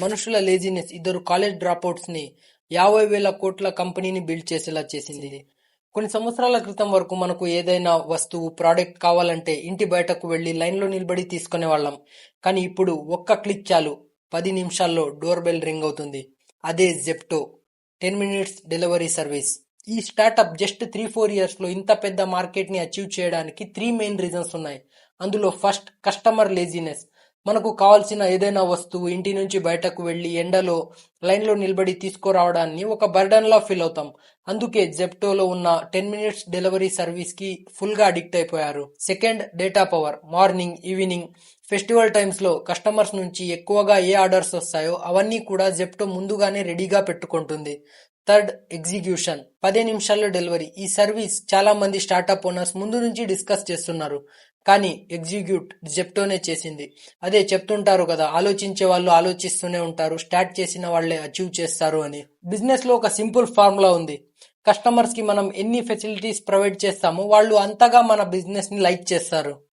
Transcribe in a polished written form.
మనుషుల లేజినెస్ ఇద్దరు college dropouts ని 50,000 కోట్ల కంపెనీని బిల్డ్ చేసేలా చేసింది. కొన్ని సంవత్సరాల క్రితం వరకు మనకు ఏదైనా వస్తువు, ప్రోడక్ట్ కావాలంటే ఇంటి బయటకు వెళ్లి లైన్లో నిలబడి తీసుకునే వాళ్ళం. కానీ ఇప్పుడు ఒక్క క్లిక్ చాలు, 10 నిమిషాల్లో డోర్ బెల్ రింగ్ అవుతుంది. అదే జెప్టో 10 మినిట్స్ డెలివరీ సర్వీస్. ఈ స్టార్టప్ జస్ట్ 3-4 ఇయర్స్ లో ఇంత పెద్ద మార్కెట్ ని అచీవ్ చేయడానికి 3 మెయిన్ రీజన్స్ ఉన్నాయి. అందులో ఫస్ట్, కస్టమర్ లేజినెస్. మనకు కావాల్సిన ఏదైనా వస్తువు ఇంటి నుంచి బయటకు వెళ్లి ఎండలో లైన్లో నిలబడి తీసుకురావడాన్ని ఒక బర్డన్ లా ఫీల్ అవుతాం. అందుకే జెప్టోలో ఉన్న 10 మినిట్స్ డెలివరీ సర్వీస్ కి ఫుల్ గా అడిక్ట్ అయిపోయారు. Second, data power. Morning, evening, festival times లో కస్టమర్స్ నుంచి ఎక్కువగా ఏ ఆర్డర్స్ వస్తాయో అవన్నీ కూడా జెప్టో ముందుగానే రెడీగా పెట్టుకుంటుంది. Third, execution. 10 నిమిషాల్లో డెలివరీ. ఈ సర్వీస్ చాలా మంది స్టార్టప్ ఓనర్స్ ముందు నుంచి డిస్కస్ చేస్తున్నారు. కానీ ఎగ్జిక్యూట్ జెప్టోనే చేసింది. అదే చెప్తుంటారు కదా, ఆలోచించే వాళ్ళు ఆలోచిస్తూనే ఉంటారు, స్టార్ట్ చేసిన వాళ్లే అచీవ్ చేస్తారు అని. బిజినెస్ లో ఒక సింపుల్ ఫార్ములా ఉంది. కస్టమర్స్ కి మనం ఎన్ని ఫెసిలిటీస్ ప్రొవైడ్ చేస్తామో వాళ్ళు అంతగా మన బిజినెస్ ని లైక్ చేస్తారు.